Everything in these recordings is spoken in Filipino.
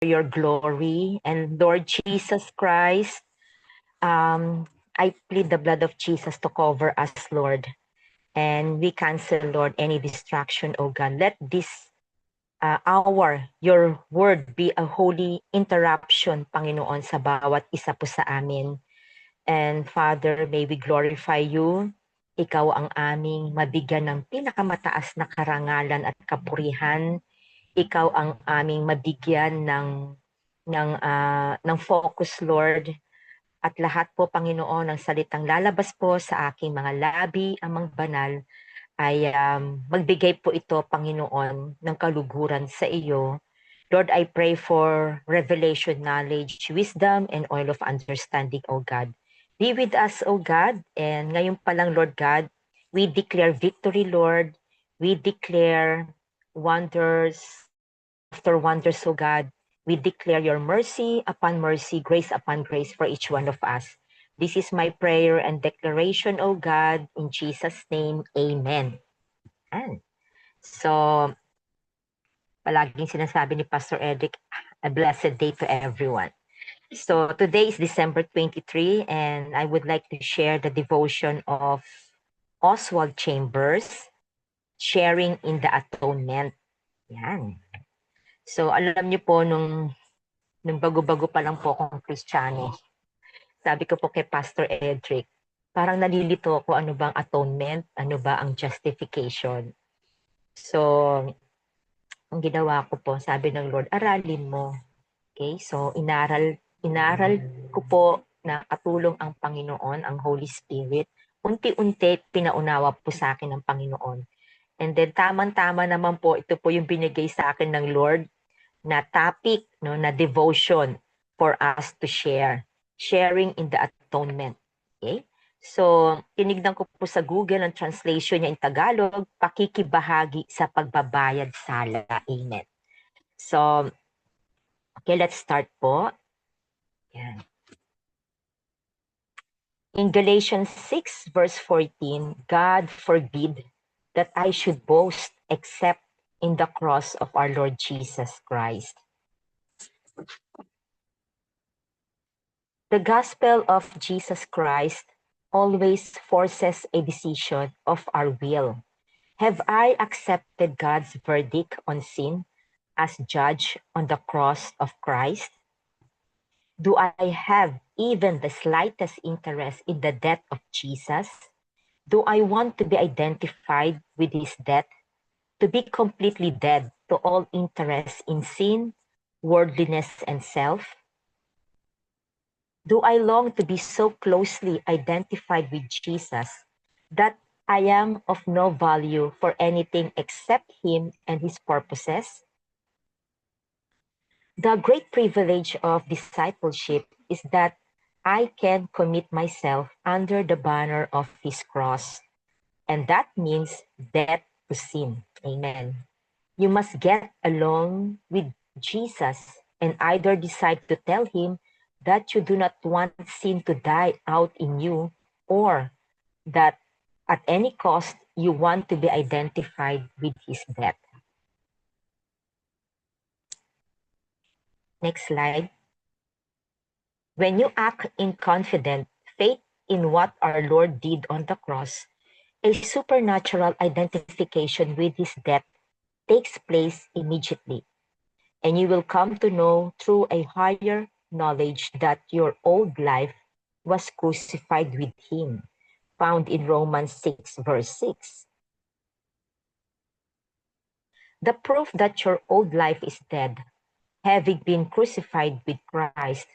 your glory. And Lord Jesus Christ, I plead the blood of Jesus to cover us, Lord. And we cancel, Lord, any distraction, oh God. Let this hour, your word be a holy interruption, Panginoon, sa bawat isa po sa amin. And Father, may we glorify you. Ikaw ang aming mabigyan ng pinakamataas na karangalan at kapurihan. Ikaw ang aming mabigyan ng focus, Lord. At lahat po, Panginoon, ng salitang lalabas po sa aking mga labi, amang banal, ay magbigay po ito, Panginoon, ng kaluguran sa iyo. Lord, I pray for revelation, knowledge, wisdom, and oil of understanding, O God. Be with us, O God. And ngayon pa lang, Lord God, we declare victory, Lord. We declare wonders after wonders, O God. We declare your mercy upon mercy, grace upon grace for each one of us. This is my prayer and declaration, O God. In Jesus' name, amen. And so, palaging sinasabi ni Pastor Eric, a blessed day to everyone. So today is December 23, and I would like to share the devotion of Oswald Chambers, Sharing in the Atonement. Yan. So alam niyo po, nung bago-bago pa lang po akong Kristiyano, sabi ko po kay Pastor Edric, parang nalilito ako, ano bang atonement, ano ba ang justification. So, ang ginawa ko po, sabi ng Lord, aralin mo. Okay, so inaral ko po na katulong ang Panginoon, ang Holy Spirit. Unti-unti pinaunawa po sa akin ng Panginoon. And then tamang-tama naman po, ito po yung binigay sa akin ng Lord na topic, no, na devotion for us to share. Sharing in the atonement. Okay? So, tinignan ko po sa Google ang translation niya in Tagalog, pakikibahagi sa pagbabayad sala. Amen. So, okay, let's start po. Yan. In Galatians 6 verse 14, God forbid that I should boast except in the cross of our Lord Jesus Christ. The gospel of Jesus Christ always forces a decision of our will. Have I accepted God's verdict on sin as judge on the cross of Christ? Do I have even the slightest interest in the death of Jesus? Do I want to be identified with his death, to be completely dead to all interest in sin, worldliness, and self? Do I long to be so closely identified with Jesus that I am of no value for anything except him and his purposes? The great privilege of discipleship is that I can commit myself under the banner of his cross, and that means death to sin. Amen. You must get along with Jesus and either decide to tell him that you do not want sin to die out in you, or that at any cost you want to be identified with his death. Next slide. When you act in confident faith in what our Lord did on the cross, a supernatural identification with his death takes place immediately, and you will come to know through a higher knowledge that your old life was crucified with him, found in Romans 6 verse 6. The proof that your old life is dead, having been crucified with Christ,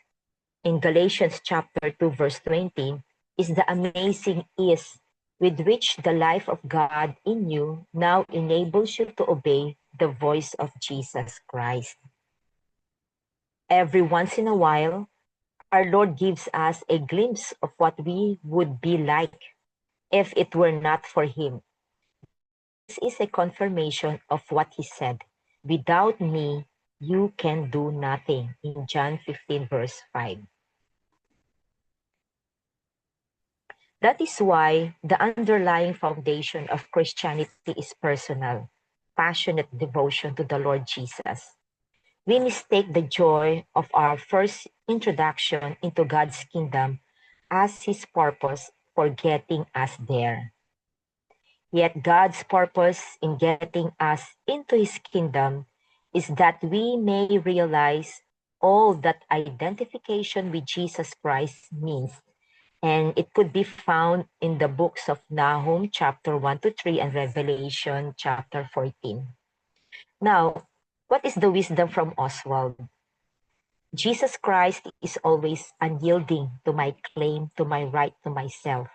in Galatians chapter 2 verse 20, is the amazing ease with which the life of God in you now enables you to obey the voice of Jesus Christ. Every once in a while, our Lord gives us a glimpse of what we would be like if it were not for him. This is a confirmation of what he said, "Without me, you can do nothing," in John 15 verse 5. That is why the underlying foundation of Christianity is personal, passionate devotion to the Lord Jesus. we mistake the joy of our first introduction into God's kingdom as His purpose for getting us there. Yet God's purpose in getting us into His kingdom is that we may realize all that identification with Jesus Christ means. And it could be found in the books of Nahum chapter 1 to 3 and Revelation chapter 14. Now, what is the wisdom from Oswald? Jesus Christ is always unyielding to my claim to my right to myself.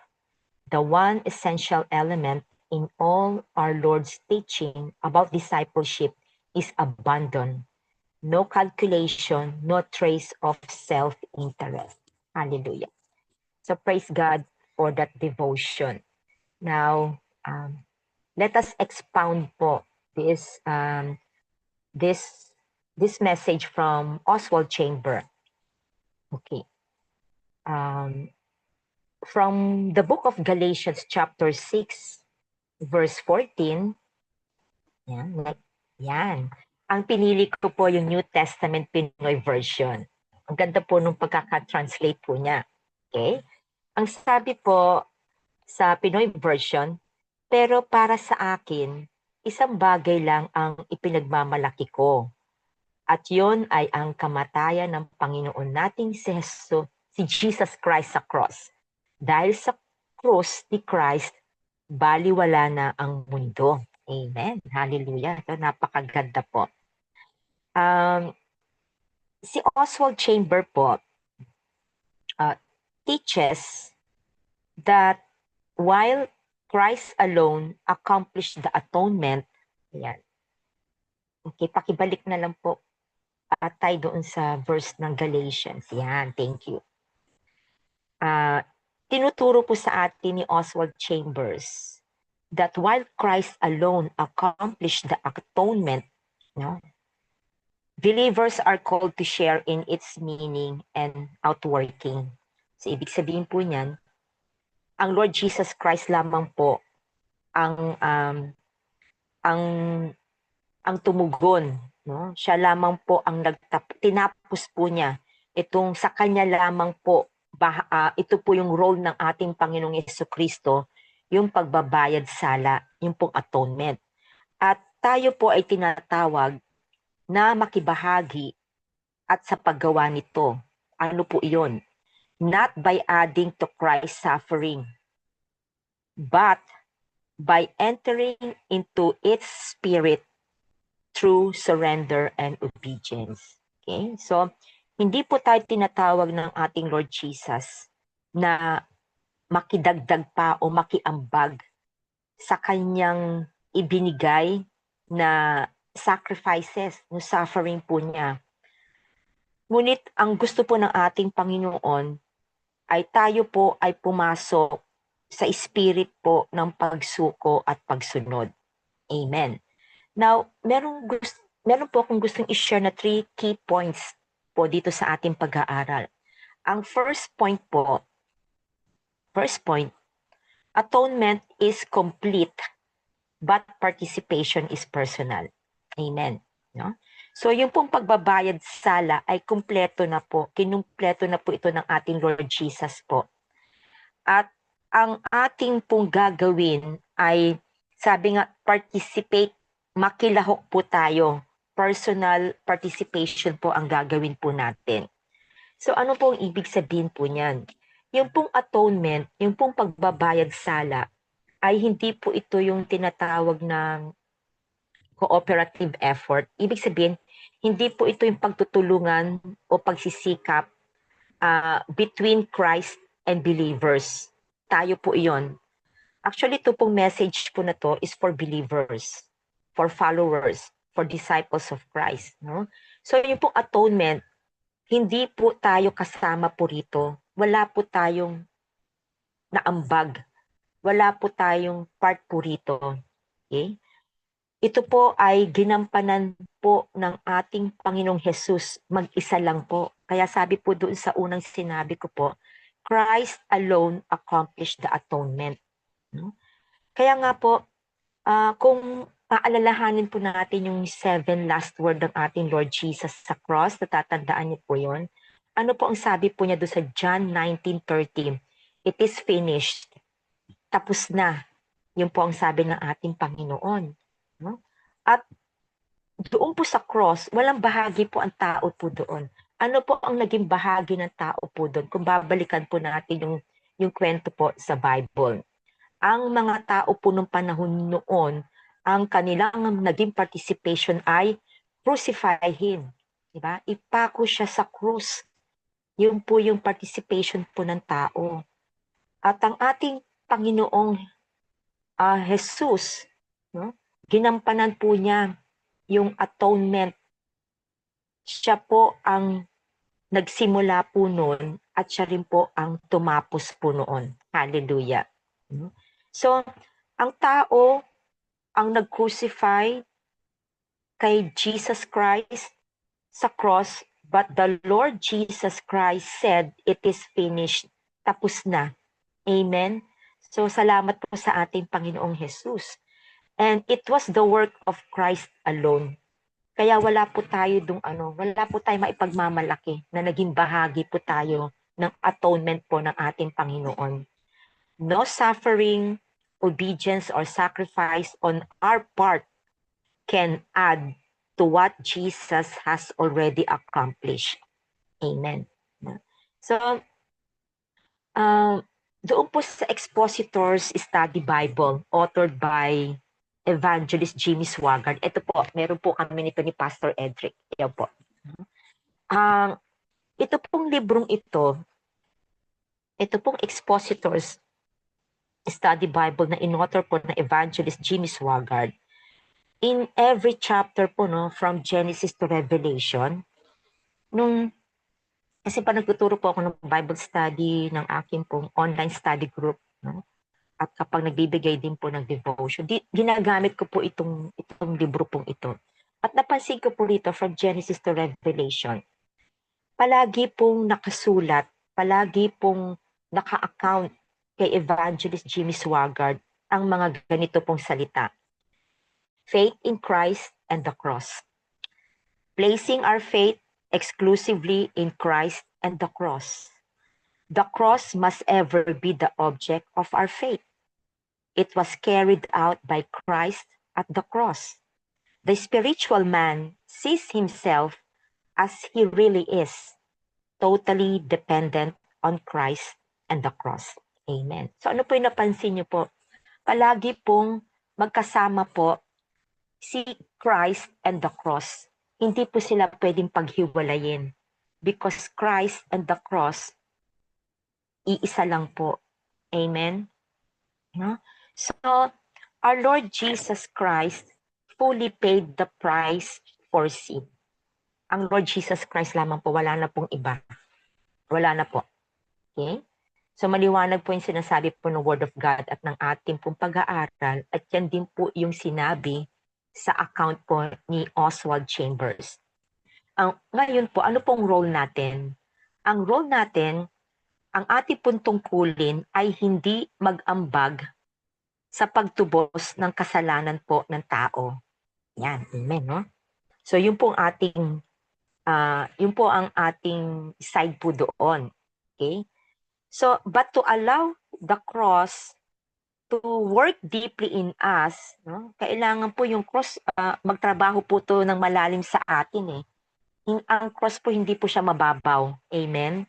The one essential element in all our Lord's teaching about discipleship is abandon. No calculation, no trace of self-interest. Hallelujah. So praise God for that devotion. Now, let us expound po this message from Oswald Chamber. Okay. From the book of Galatians chapter 6, verse 14, yan. Ang pinili ko po yung New Testament Pinoy version. Ang ganda po nung pagkaka-translate po niya. Okay? Ang sabi po sa Pinoy version, pero para sa akin, isang bagay lang ang ipinagmamalaki ko. At yon ay ang kamatayan ng Panginoon nating si Jesus Christ sa cross. Dahil sa cross ni Christ, baliwala na ang mundo. Amen. Hallelujah. Ito, napakaganda po. Si Oswald Chamber po teaches that while Christ alone accomplished the atonement, yan. Okay, pakibalik na lang po tayo doon sa verse ng Galatians. Yan, thank you. Tinuturo po sa atin ni Oswald Chambers that while Christ alone accomplished the atonement, believers are called to share in its meaning and outworking. So, ibig sabihin po niyan, ang Lord Jesus Christ lamang po ang tumugon, no? Siya lamang po ang tinapos po niya itong sa kanya lamang po ito po yung role ng ating Panginoong Jesucristo, yung pagbabayad sala, yung pong atonement. At tayo po ay tinatawag na makibahagi at sa paggawa nito. Ano po iyon? Not by adding to Christ's suffering, but by entering into its spirit through surrender and obedience. Okay? So, hindi po tayo tinatawag ng ating Lord Jesus na makidagdag pa o makiambag sa kanyang ibinigay na sacrifices, no suffering po niya. Ngunit ang gusto po ng ating Panginoon ay tayo po ay pumasok sa spirit po ng pagsuko at pagsunod. Amen. Now, meron po akong gustong i-share na 3 key points po dito sa ating pag-aaral. Ang first point, atonement is complete, but participation is personal. Amen. No? So, yung pong pagbabayad sala ay kumpleto na po. Kinumpleto na po ito ng ating Lord Jesus po. At ang ating pong gagawin ay, sabi nga, participate, makilahok po tayo. Personal participation po ang gagawin po natin. So ano pong ibig sabihin po niyan? Yung pong atonement, yung pong pagbabayad sala, ay hindi po ito yung tinatawag na cooperative effort. Ibig sabihin, hindi po ito yung pagtutulungan o pagsisikap between Christ and believers. Tayo po iyon. Actually, ito pong message po na to is for believers, for followers, for disciples of Christ. No? So yung pong atonement, hindi po tayo kasama po rito. Wala po tayong naambag. Wala po tayong part po rito. Okay? Ito po ay ginampanan po ng ating Panginoong Jesus. Mag-isa lang po. Kaya sabi po doon sa unang sinabi ko po, Christ alone accomplished the atonement. No? Kaya nga po, kung paalalahanin po natin yung 7 last word ng ating Lord Jesus sa cross. Natatandaan niyo po yun. Ano po ang sabi po niya doon sa John 19:13? It is finished. Tapos na. Yun po ang sabi ng ating Panginoon. No? At doon po sa cross, walang bahagi po ang tao po doon. Ano po ang naging bahagi ng tao po doon? Kung babalikan po natin yung kwento po sa Bible. Ang mga tao po nung panahon noon, ang kanilang naging participation ay crucify him. Diba? Ipako siya sa krus. Yun po yung participation po ng tao. At ang ating Panginoong Jesus, no? Ginampanan po niya yung atonement. Siya po ang nagsimula po noon at siya rin po ang tumapos po noon. Hallelujah. So, ang tao ang nag-crucify kay Jesus Christ sa cross, but the Lord Jesus Christ said, it is finished. Tapos na. Amen? So, salamat po sa ating Panginoong Jesus. And it was the work of Christ alone. Kaya wala po tayo wala po tayo maipagmamalaki na naging bahagi po tayo ng atonement po ng ating Panginoon. No suffering, obedience, or sacrifice on our part can add to what Jesus has already accomplished. Amen. So, doon po sa Expositors Study Bible, authored by Evangelist Jimmy Swaggart. Ito po, meron po kami nito ni Pastor Edric. Yan po. Ito pong librong ito pong Expositors Study Bible na in-author po na Evangelist Jimmy Swaggart. In every chapter po, from Genesis to Revelation, kasi pa nagtuturo po ako ng Bible study ng aking pong online study group, at kapag nagbibigay din po ng devotion, ginagamit ko po itong libro pong ito. At napansin ko po rito from Genesis to Revelation, palagi pong nakasulat, palagi pong naka-account kay Evangelist Jimmy Swaggart ang mga ganito pong salita. Faith in Christ and the cross. Placing our faith exclusively in Christ and the cross. The cross must ever be the object of our faith. It was carried out by Christ at the cross. The spiritual man sees himself as he really is, totally dependent on Christ and the cross. Amen. So ano po yung napansin niyo po? Palagi pong magkasama po si Christ and the cross. Hindi po sila pwedeng paghiwalayin because Christ and the cross, iisa lang po. Amen? No? So, our Lord Jesus Christ fully paid the price for sin. Ang Lord Jesus Christ lamang po, wala na pong iba. Wala na po. Okay? So, maliwanag po yung sinasabi po ng Word of God at ng ating pong pag-aaral at yan din po yung sinabi sa account po ni Oswald Chambers. Ngayon po, ano pong role natin? Ang role natin, ang ating pong tungkulin ay hindi mag-ambag sa pagtubos ng kasalanan po ng tao. Yan, amen, no? So, yun po ang ating side po doon. Okay? So, but to allow the cross to work deeply in us, no? Kailangan po yung cross, magtrabaho po to ng malalim sa atin eh. Ang cross po hindi po siya mababaw. Amen?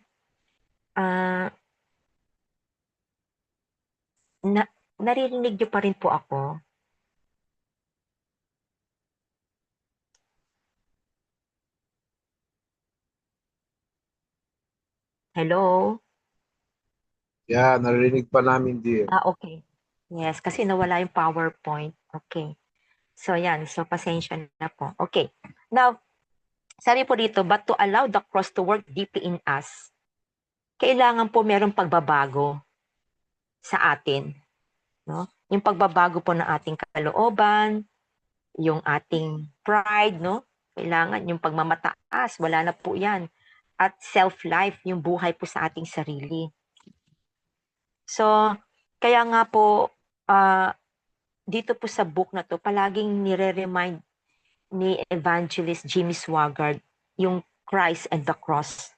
Naririnig niyo pa rin po ako? Hello? Yeah, naririnig pa namin, dear. Okay. Yes, kasi nawala yung PowerPoint. Okay. So, yan. So, pasensya na po. Okay. Now, sabi po dito, but to allow the cross to work deeply in us, kailangan po merong pagbabago sa atin. No? Yung pagbabago po ng ating kalooban, yung ating pride, no? Kailangan yung pagmamataas, wala na po yan. At self-life, yung buhay po sa ating sarili. So, kaya nga po, dito po sa book na to, palaging nire-remind ni Evangelist Jimmy Swaggart yung Christ and the Cross.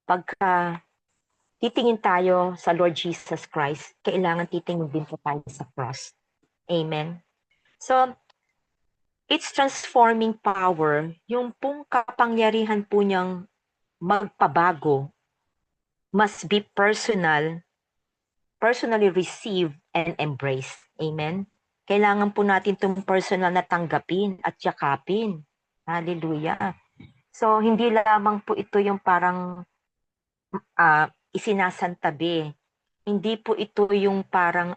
Pagka titingin tayo sa Lord Jesus Christ, kailangan titingin din po tayo sa cross. Amen. So, its transforming power, yung pong kapangyarihan po niyang magpabago, must be personally received and embraced. Amen. Kailangan po natin itong personal na tanggapin at yakapin. Hallelujah. So, hindi lamang po ito yung parang isinasantabi. Hindi po ito yung parang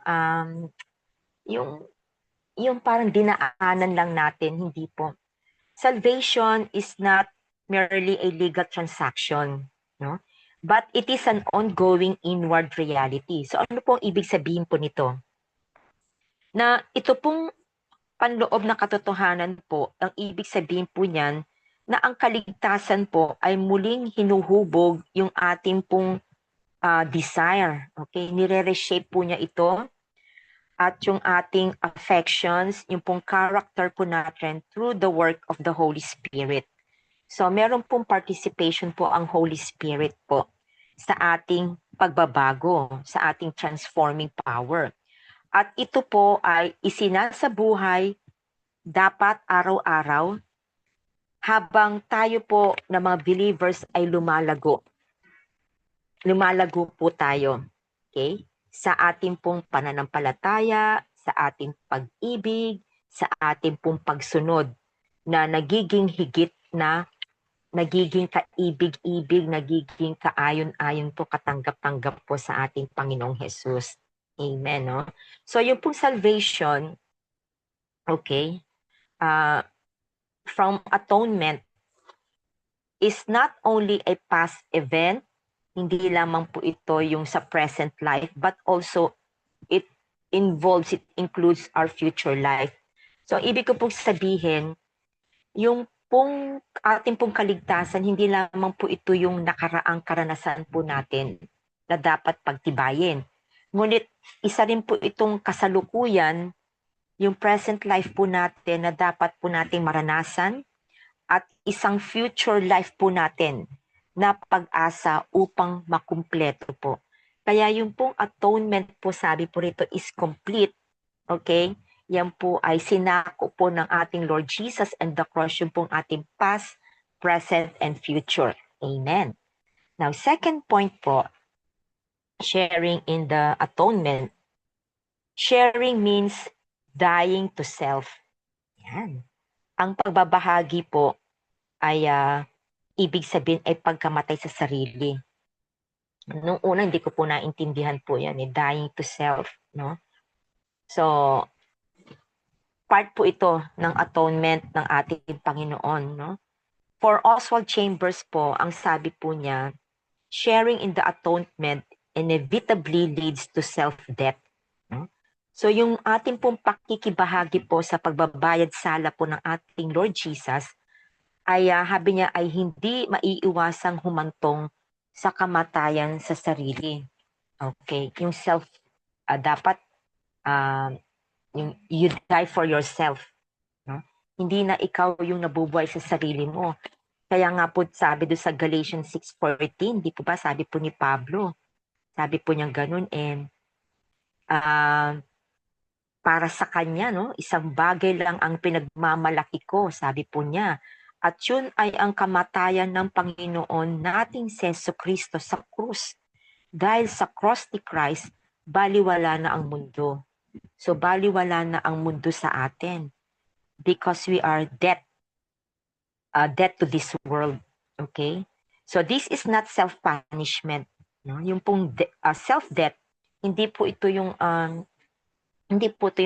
yung parang dinaanan lang natin, hindi po. Salvation is not merely a legal transaction, no? But it is an ongoing inward reality. So ano pong ibig sabihin po nito? Na ito pong panloob na katotohanan po, ang ibig sabihin po niyan, na ang kaligtasan po ay muling hinuhubog yung ating pong desire. Okay? Nire-reshape po niya ito at yung ating affections, yung pong character po natin through the work of the Holy Spirit. So meron pong participation po ang Holy Spirit po sa ating pagbabago, sa ating transforming power. At ito po ay isinasabuhay dapat araw-araw habang tayo po na mga believers ay lumalago. Lumalago po tayo. Okay? Sa ating pong pananampalataya, sa ating pag-ibig, sa ating pong pagsunod na nagiging higit na, nagiging kaibig-ibig, nagiging kaayon-ayon po, katanggap-tanggap po sa ating Panginoong Jesus. Amen. No? So yung pong salvation, okay, from atonement is not only a past event, hindi lamang po ito yung sa present life, but also it includes our future life. So, ibig ko pong sabihin, yung pong ating pong kaligtasan, hindi lamang po ito yung nakaraang karanasan po natin na dapat pagtibayin. Ngunit, isa rin po itong kasalukuyan, yung present life po natin na dapat po nating maranasan at isang future life po natin na pag-asa upang makumpleto po. Kaya yung pong atonement po, sabi po rito, is complete. Okay? Yan po ay sinako po ng ating Lord Jesus and the cross, yung pong ating past, present, and future. Amen. Now, second point po, sharing in the atonement. Sharing means dying to self. Yan. Ang pagbabahagi po ay ibig sabihin ay pagkamatay sa sarili. Nung una, hindi ko po naintindihan po yan, dying to self, no? So, part po ito ng atonement ng ating Panginoon, no? For Oswald Chambers po, ang sabi po niya, sharing in the atonement inevitably leads to self-death. No? So, yung ating pong pakikibahagi po sa pagbabayad sala po ng ating Lord Jesus, ay habi niya ay hindi maiiwasang humantong sa kamatayan sa sarili. Okay, yung self dapat yung you die for yourself, no? Hindi na ikaw yung nabubuhay sa sarili mo. Kaya nga po sabi do sa Galatians 6:14, di po ba sabi po ni Pablo, sabi po niya ganun, and para sa kanya, no, isang bagay lang ang pinagmamalaki ko, sabi po niya. At yun ay ang kamatayan ng Panginoon nating Jesucristo sa krus. Dahil sa cross ni Christ, baliwala na ang mundo. So baliwala na ang mundo sa atin. Because we are dead to this world. Okay? So this is not self-punishment. No? Yung pong self-death, hindi po ito yung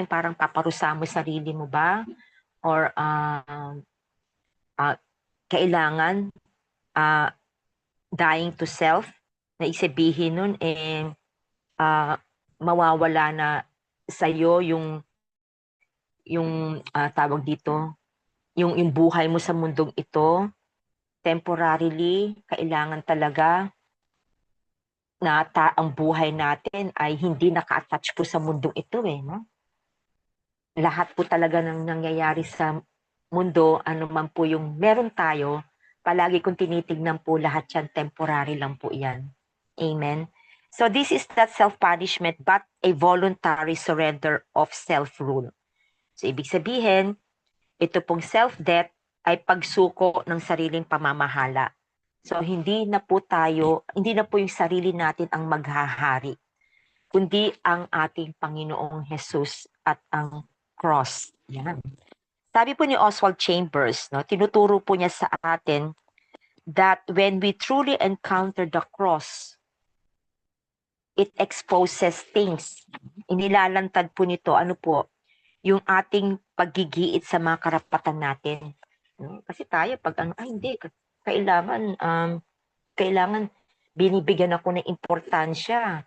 parang paparusa mo sarili mo ba? Or kailangan dying to self, na isabihin nun mawawala na sa'yo yung tawag dito, yung buhay mo sa mundong ito, temporarily, kailangan talaga na ang buhay natin ay hindi naka-attach po sa mundong ito no? lahat po talaga ng nangyayari sa mundo, ano man po yung meron tayo, palagi kong tinitignan po lahat yan, temporary lang po yan. Amen. So this is not self-punishment but a voluntary surrender of self-rule. So ibig sabihin, ito pong self-death ay pagsuko ng sariling pamamahala. So hindi na po yung sarili natin ang maghahari, kundi ang ating Panginoong Jesus at ang cross. Yan. Sabi po ni Oswald Chambers, no, tinuturo po niya sa atin that when we truly encounter the cross, it exposes things. Inilalantad po nito, ano po, yung ating paggigiit sa mga karapatan natin. No? Kasi tayo, pag hindi, kailangan, kailangan binibigyan ako ng importansya.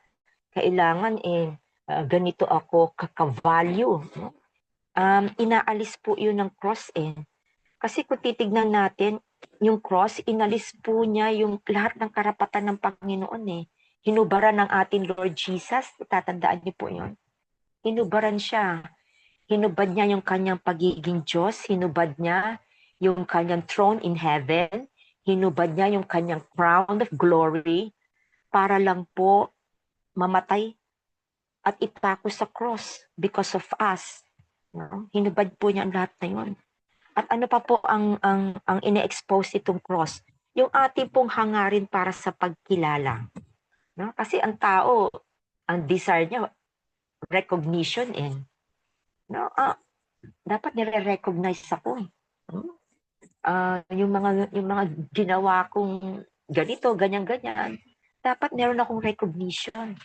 Kailangan, ganito ako kaka-value. No? Inaalis po yun ng cross Kasi kung titignan natin, yung cross, inalis po niya yung lahat ng karapatan ng Panginoon Hinubaran ng ating Lord Jesus, tatandaan niyo po yun. Hinubaran siya. Hinubad niya yung kanyang pagiging Diyos, hinubad niya yung kanyang throne in heaven, hinubad niya yung kanyang crown of glory para lang po mamatay at ipako sa cross because of us. No? Hinubad po niya ang lahat na yun. At ano pa po ang ine-expose itong cross? Yung ating pong hangarin para sa pagkilala. No? Kasi ang tao, ang desire niya, recognition no? Dapat nire-recognize ako Hmm? Yung mga ginawa kong ganito, ganyan-ganyan, dapat meron akong recognition.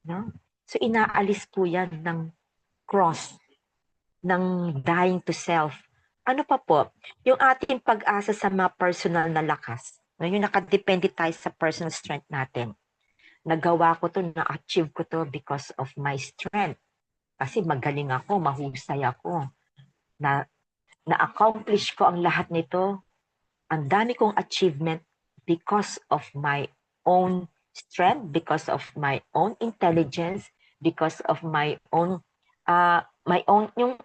No? So inaalis po yan ng cross, ng dying to self. Ano pa po? Yung ating pag-asa sa mga personal na lakas. No? Yung nakadepende tayo sa personal strength natin. Nagawa ko to, na-achieve ko to because of my strength. Kasi magaling ako, mahusay ako. Na, na-accomplish ko ang lahat nito. Ang dami kong achievement because of my own strength, because of my own intelligence, because of yung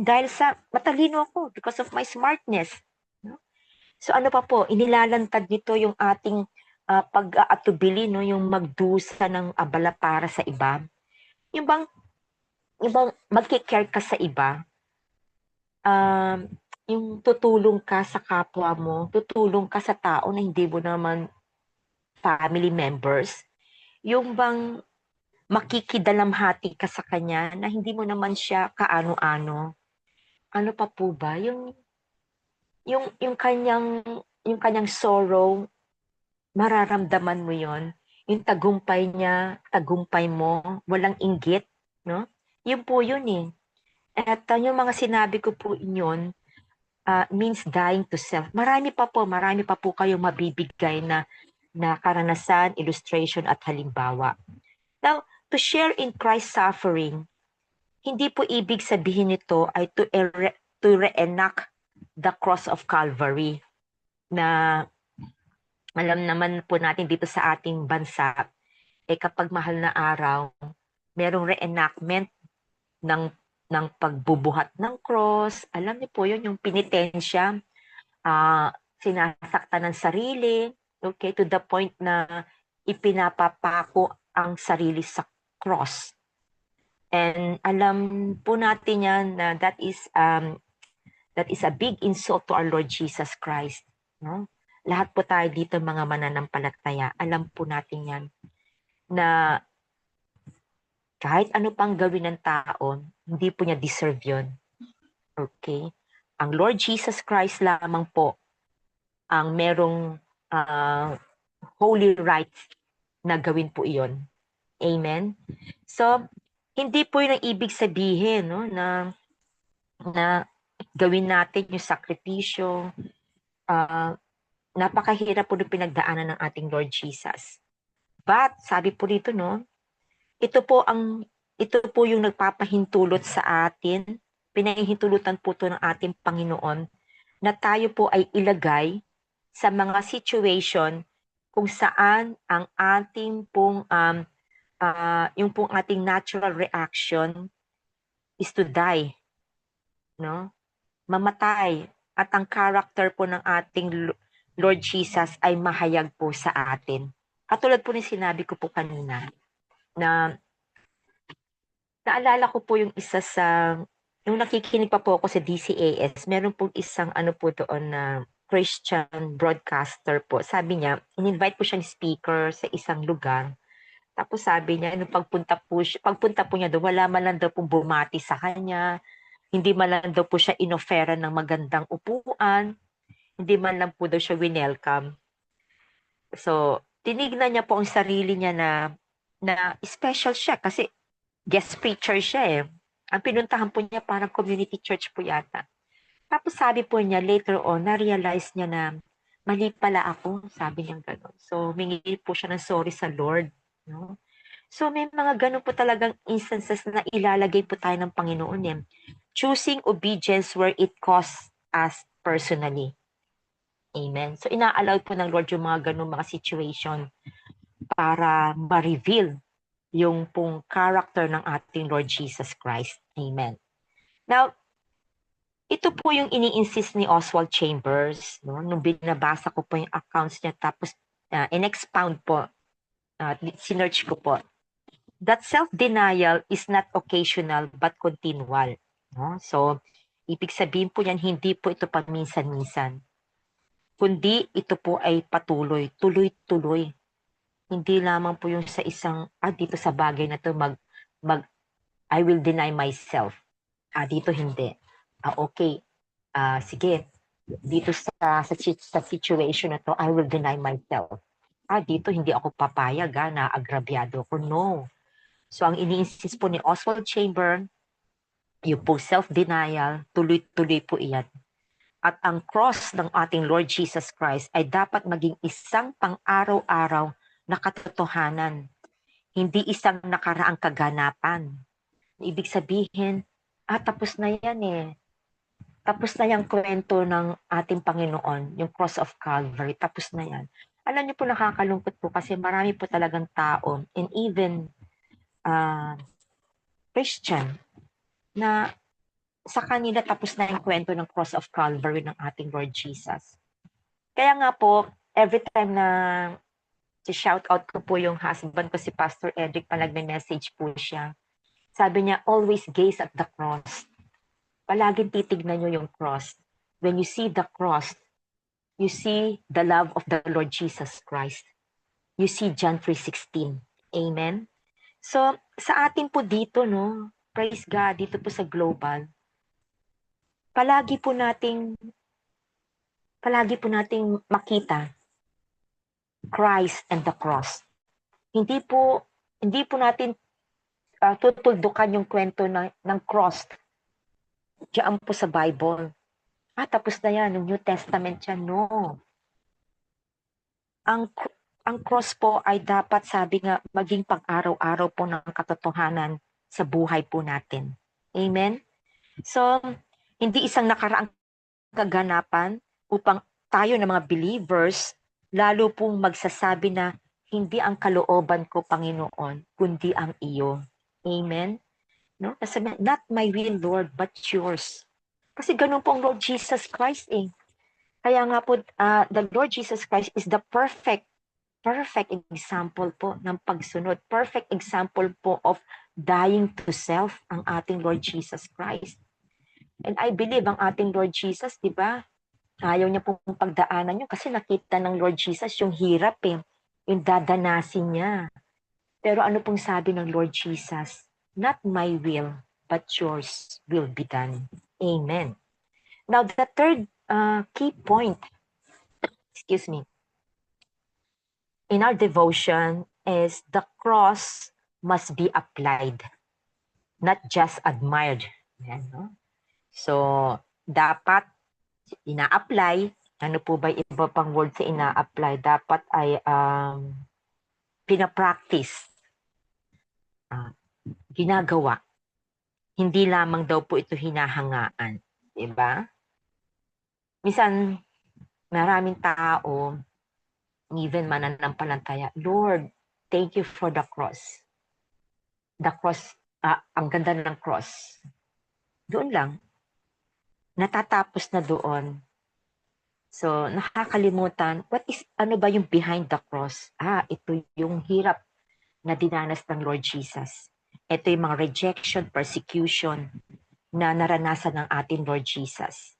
dahil sa matalino ako, because of my smartness. No? So ano pa po, inilalantad nito yung ating pag-aatubili, no? Yung magdusa ng abala para sa iba. Yung bang, magkikare ka sa iba, um, yung tutulong ka sa kapwa mo, tutulong ka sa tao na hindi mo naman family members, yung bang makikidalamhati ka sa kanya na hindi mo naman siya kaano-ano. Ano pa po ba? Yung kanyang sorrow, mararamdaman mo yon. Yung tagumpay niya, tagumpay mo, walang inggit, no? Yun po yun At yung mga sinabi ko po inyon, means dying to self. Marami pa po kayong mabibigay na karanasan, illustration at halimbawa. Now, to share in Christ's suffering, hindi po ibig sabihin nito ay to reenact the cross of Calvary na alam naman po natin dito sa ating bansa, kapag mahal na araw, merong reenactment ng pagbubuhat ng cross. Alam niyo po yun, yung penitensya, sinasaktan ng sarili, okay, to the point na ipinapapako ang sarili sa cross. And alam po natin yan na that is a big insult to our Lord Jesus Christ. No? Lahat po tayo dito mga mananampalataya, alam po natin yan na kahit ano pang gawin ng tao, hindi po niya deserve yun. Okay? Ang Lord Jesus Christ lamang po ang merong holy rights na gawin po iyon. Amen? So, hindi po yun ang ibig sabihin na gawin natin yung sakripisyo. Napakahirap po ng pinagdaanan ng ating Lord Jesus. But, sabi po dito, ito po yung nagpapahintulot sa atin, pinahihintulutan po ito ng ating Panginoon, na tayo po ay ilagay sa mga situation kung saan ang ating pong yung pong ating natural reaction is to die, no? Mamatay. At ang character po ng ating Lord Jesus ay mahayag po sa atin. Katulad po ng sinabi ko po kanina, na naalala ko po yung isa sa, nung nakikinig pa po ako sa DCAS, meron pong isang ano po doon na Christian broadcaster po. Sabi niya, in-invite po siyang speaker sa isang lugar. Tapos sabi niya, ano, pagpunta po niya doon, wala man lang daw pong bumati sa kanya, hindi man lang daw po siya inofera ng magandang upuan, hindi man lang po daw siya winelcome. So, tinignan niya po ang sarili niya na special siya kasi guest preacher siya eh. Ang pinuntahan po niya parang community church po yata. Tapos sabi po niya later on, na-realize niya na mali pala ako, sabi niya gano'n. So, humingi po siya ng sorry sa Lord. No? So, may mga gano'n po talagang instances na ilalagay po tayo ng Panginoon eh. Choosing obedience where it costs us personally. Amen. So, ina-allow po ng Lord yung mga gano'ng mga situation para ma-reveal yung pong character ng ating Lord Jesus Christ. Amen. Now, ito po yung ini-insist ni Oswald Chambers, no? Nung binabasa ko po yung accounts niya, tapos in-expound po, sinearch ko po, that self-denial is not occasional but continual. No? So, ibig sabihin po yan, hindi po ito paminsan-minsan, kundi ito po ay patuloy, tuloy-tuloy. Hindi lamang po yung sa isang, dito sa bagay na to I will deny myself. Dito hindi. Okay. Sige. Dito sa situation na to, I will deny myself. Dito hindi ako papayag, na agrabyado ko. No. So, ang ini-insist po ni Oswald Chamber, yung po self-denial, tuloy-tuloy po iyan. At ang cross ng ating Lord Jesus Christ ay dapat maging isang pang-araw-araw na katotohanan, hindi isang nakaraang kaganapan. Ibig sabihin, tapos na yan eh. Tapos na yung kwento ng ating Panginoon, yung cross of Calvary, tapos na yan. Alam niyo po, nakakalungkot po kasi marami po talagang tao, and even Christian, na sa kanila tapos na yung kwento ng cross of Calvary ng ating Lord Jesus. Kaya nga po, every time na shout out ko po yung husband ko, si Pastor Edric, pa nagme-message po siya. Sabi niya, always gaze at the cross. Palaging titignan niyo yung cross. When you see the cross, you see the love of the Lord Jesus Christ. You see John 3:16. Amen? So, sa atin po dito, no, praise God, dito po sa global, palagi po nating makita Christ and the cross. Hindi po natin tutuldukan yung kwento ng cross diyan po sa Bible. Tapos na yan, yung New Testament yan. No. Ang cross po ay dapat, sabi nga, maging pang-araw-araw po ng katotohanan sa buhay po natin. Amen? So, hindi isang nakaraang kaganapan upang tayo na mga believers, lalo pong magsasabi na hindi ang kalooban ko, Panginoon, kundi ang iyo. Amen? No? Kasi not my will, Lord, but yours. Kasi ganun po ang Lord Jesus Christ eh. Kaya nga po, the Lord Jesus Christ is the perfect example po ng pagsunod. Perfect example po of dying to self ang ating Lord Jesus Christ. And I believe ang ating Lord Jesus, di ba? Ayaw niya pong pagdaanan yun kasi nakita ng Lord Jesus yung hirap eh. Yung dadanasin niya. Pero ano pong sabi ng Lord Jesus? Not my will, but yours will be done. Amen. Now, the third key point, excuse me, in our devotion is the cross must be applied, not just admired. Yan, no? So, dapat ina-apply. Ano po ba iba pang word sa ina-apply? Dapat ay pinapractice. Ginagawa. Hindi lamang daw po ito hinahangaan. Diba? Minsan, maraming tao, even mananampalataya, Lord, thank you for the cross. The cross, ang ganda ng cross. Doon lang. Natatapos na doon. So, nakakalimutan, ano ba yung behind the cross? Ito yung hirap na dinanas ng Lord Jesus. Ito yung mga rejection, persecution na naranasan ng ating Lord Jesus.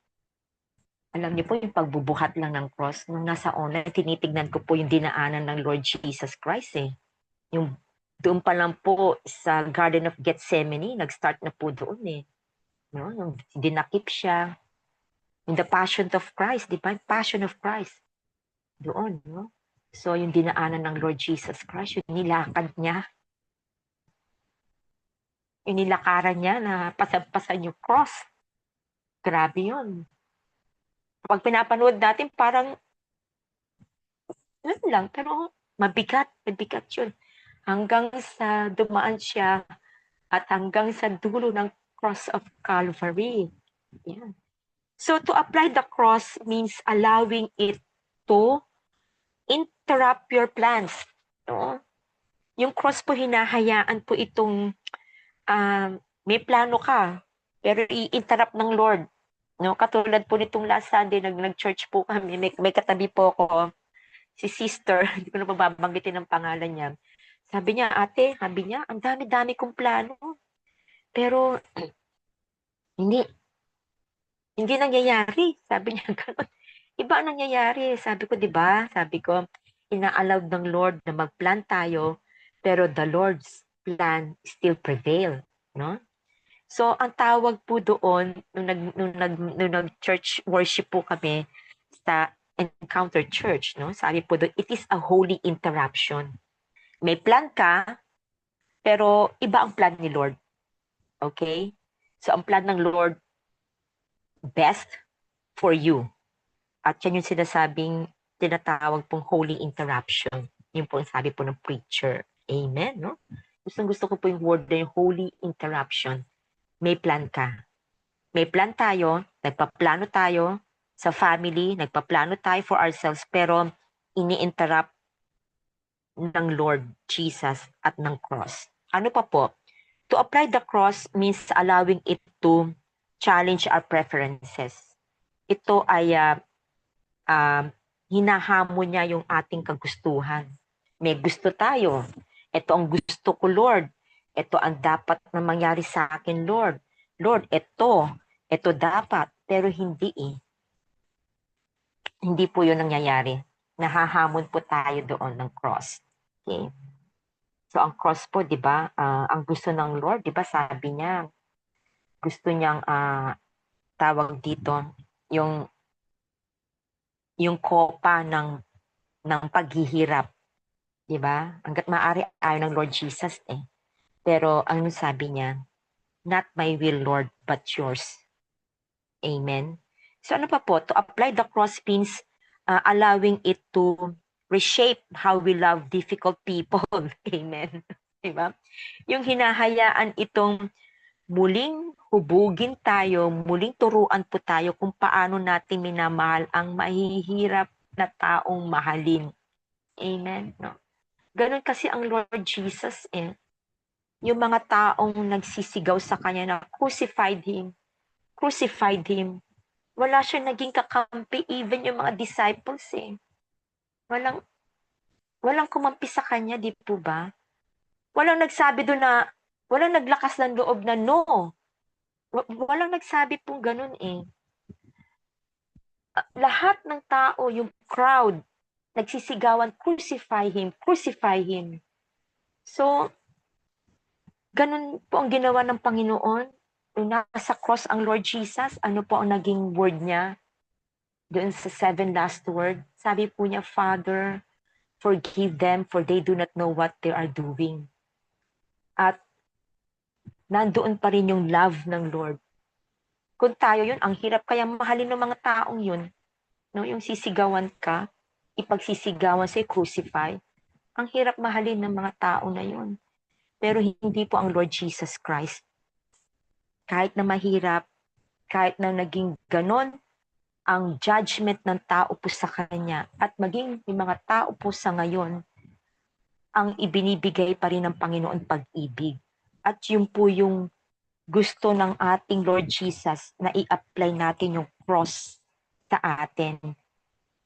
Alam niyo po, yung pagbubuhat lang ng cross, nung nasa online, tinitignan ko po yung dinaanan ng Lord Jesus Christ eh. Yung doon pa lang po sa Garden of Gethsemane, nag-start na po doon eh. No? Yung dinakip siya, in the Passion of Christ, di ba? Passion of Christ. Doon, no? So, yung dinaanan ng Lord Jesus Christ, yung nilakad niya, yung nilakaran niya na pasampasan yung cross. Grabe yun. Pag pinapanood natin, parang, yun lang, pero mabigat yun. Hanggang sa dumaan siya at hanggang sa dulo ng cross of Calvary. Yeah. So, to apply the cross means allowing it to interrupt your plans. No? Yung cross po, hinahayaan po itong may plano ka, pero i-interrupt ng Lord. No? Katulad po nitong last Sunday, nag-church po kami, may katabi po ko, si sister, hindi ko na mababanggitin ang pangalan niya. Sabi niya, ate, sabi niya, ang dami-dami kong plano. Pero, hindi, hindi nangyayari. Sabi niya, gano'n. Iba ang nangyayari. Sabi ko, di ba? Sabi ko, ina-allowed ng Lord na mag-plan tayo, pero the Lord's plan still prevail. No? So, ang tawag po doon, nung nag-church worship po kami sa Encounter Church, no? Sabi po doon, it is a holy interruption. May plan ka, pero iba ang plan ni Lord. Okay? So, ang plan ng Lord, best for you. At yan yung sinasabing, tinatawag pong holy interruption. Yung po ang sabi po ng preacher. Amen, no? Gusto ko po yung word na yung holy interruption. May plan ka. May plan tayo, nagpaplano tayo sa family, nagpaplano tayo for ourselves, pero ini-interrupt ng Lord Jesus at ng cross. Ano pa po? To apply the cross means allowing it to challenge our preferences. Ito ay hinahamon niya yung ating kagustuhan. May gusto tayo. Ito ang gusto ko, Lord. Ito ang dapat na mangyari sa akin, Lord. Lord, ito dapat. Pero hindi eh. Hindi po yun nangyayari. Nahahamon po tayo doon ng cross. Okay. So ang cross po, di ba, ang gusto ng Lord, di ba, sabi niya, gusto niyang tawag dito, yung kopa ng paghihirap, di ba? Hangga't maaari ayaw ng Lord Jesus eh. Pero ang sabi niya, not my will, Lord, but yours. Amen. So ano pa po? To apply the cross means allowing it to reshape how we love difficult people. Amen. Diba? Yung hinahayaan itong muling hubugin tayo, muling turuan po tayo kung paano natin minamahal ang mahihirap na taong mahalin. Amen. No? Ganun kasi ang Lord Jesus eh. Yung mga taong nagsisigaw sa kanya na crucified him. Crucified him. Wala siya naging kakampi, even yung mga disciples eh. Walang kumampi sa kanya, di po ba? Walang nagsabi doon na, walang naglakas ng loob na no. Walang nagsabi pong ganun eh. Lahat ng tao, yung crowd, nagsisigawan, crucify him, crucify him. So, ganun po ang ginawa ng Panginoon. Nung nasa cross ang Lord Jesus, ano po ang naging word niya? Doon sa 7 last word, sabi po niya, Father, forgive them for they do not know what they are doing. At nandoon pa rin yung love ng Lord. Kung tayo yun, ang hirap kaya mahalin ng mga taong yun. No? Yung sisigawan ka, ipagsisigawan sa'yo, crucify. Ang hirap mahalin ng mga tao na yun. Pero hindi po ang Lord Jesus Christ. Kahit na mahirap, kahit na naging ganon, ang judgment ng tao po sa kanya at maging yung mga tao po sa ngayon, ang ibinibigay pa rin ng Panginoon pag-ibig. At yun po yung gusto ng ating Lord Jesus na i-apply natin yung cross sa atin,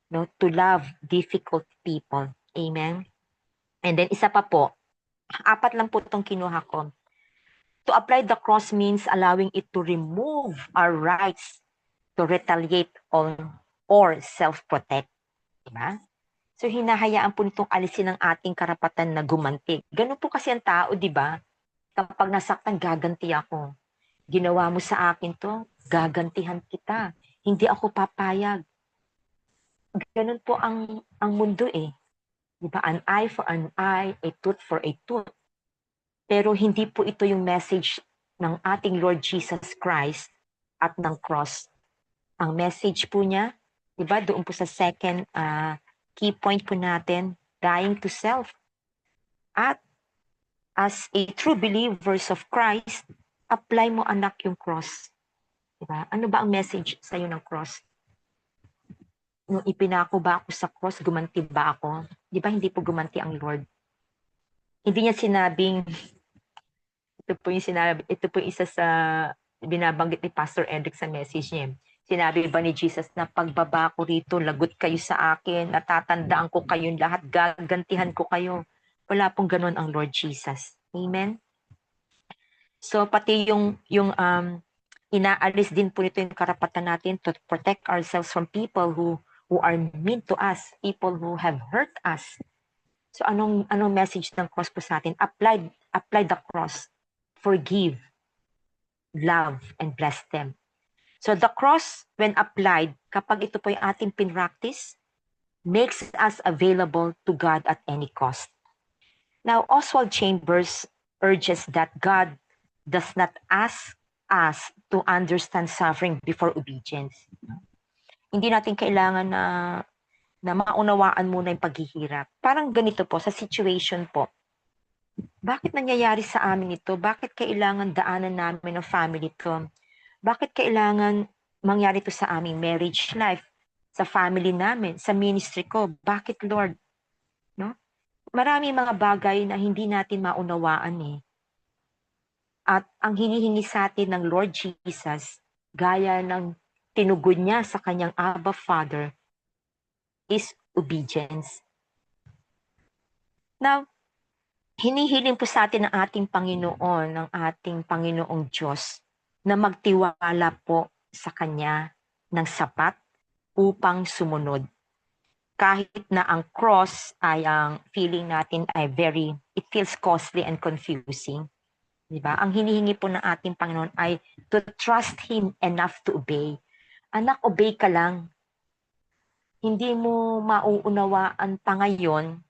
no, to love difficult people. Amen. And then isa pa po, 4 lang po itong kinuha ko. To apply the cross means allowing it to remove our rights to retaliate on or self-protect. Diba? So hinahayaan po nitong alisin ang ating karapatan na gumanti. Ganun po kasi ang tao, di ba? Kapag nasaktan, gaganti ako. Ginawa mo sa akin to, gagantihan kita. Hindi ako papayag. Ganun po ang mundo eh. Di ba? An eye for an eye, a tooth for a tooth. Pero hindi po ito yung message ng ating Lord Jesus Christ at ng cross. Ang message po niya, di ba, doon po sa second key point po natin, dying to self. At as a true believers of Christ, apply mo anak yung cross. Diba? Ano ba ang message sa'yo ng cross? Nung ipinako ba ako sa cross, gumanti ba ako? Di ba hindi po gumanti ang Lord? Hindi niya sinabing, ito po yung isa sa binabanggit ni Pastor Edric sa message niya. Sinabi ba ni Jesus na pagbaba ko rito, lagot kayo sa akin, natatandaan ko kayong lahat, gagantihan ko kayo. Wala pong ganun ang Lord Jesus. Amen? So pati yung inaalis din po nito yung karapatan natin to protect ourselves from people who are mean to us, people who have hurt us. So anong message ng cross po sa atin? Apply the cross. Forgive, love, and bless them. So the cross, when applied, kapag ito po yung ating pinractice, makes us available to God at any cost. Now, Oswald Chambers urges that God does not ask us to understand suffering before obedience. Hindi natin kailangan na maunawaan muna yung paghihirap. Parang ganito po, sa situation po. Bakit nangyayari sa amin ito? Bakit kailangan daanan namin ng family to? Bakit kailangan mangyari ito sa aming marriage life, sa family namin, sa ministry ko? Bakit, Lord? No? Marami mga bagay na hindi natin maunawaan eh. At ang hinihingi sa atin ng Lord Jesus, gaya ng tinugod niya sa kanyang Abba Father, is obedience. Now, hinihiling po sa atin ng ating Panginoon, ng ating Panginoong Diyos, na magtiwala po sa Kanya ng sapat upang sumunod. Kahit na ang cross ay ang feeling natin ay it feels costly and confusing. Diba? Ang hinihingi po ng ating Panginoon ay to trust Him enough to obey. Anak, obey ka lang. Hindi mo mauunawaan pa ngayon,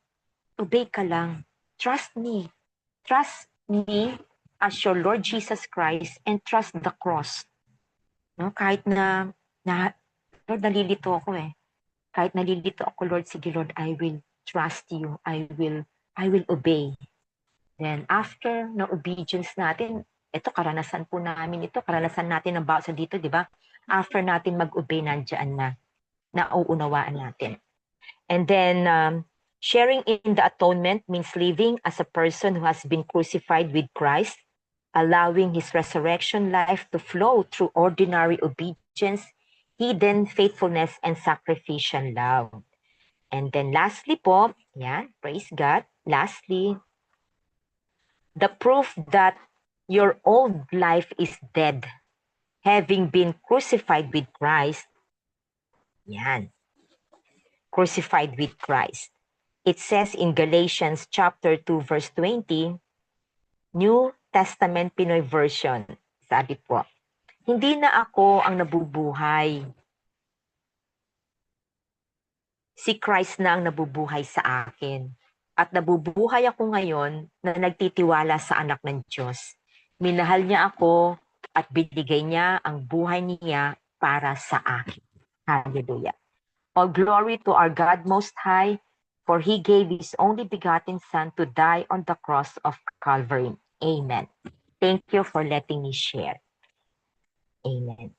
obey ka lang. Trust me. Trust me as your Lord Jesus Christ and trust the cross. No? Kahit na Lord, nalilito ako eh. Kahit nalilito ako, Lord, sige Lord, I will trust you. I will obey. Then after na obedience natin, ito karanasan po namin ito, karanasan natin ng bawat sa dito, di ba? After natin mag-obey, nandiyan na, nauunawaan natin. And then, sharing in the atonement means living as a person who has been crucified with Christ, allowing His resurrection life to flow through ordinary obedience, hidden faithfulness, and sacrificial love. And then lastly po, yan, praise God, lastly, the proof that your old life is dead, having been crucified with Christ. Yan. Crucified with Christ. It says in Galatians chapter 2 verse 20, New Testament Pinoy version, sabi po, hindi na ako ang nabubuhay. Si Christ na ang nabubuhay sa akin. At nabubuhay ako ngayon na nagtitiwala sa anak ng Diyos. Minahal niya ako at binigay niya ang buhay niya para sa akin. Hallelujah. All glory to our God Most High, for He gave His only begotten Son to die on the cross of Calvary. Amen. Thank you for letting me share. Amen.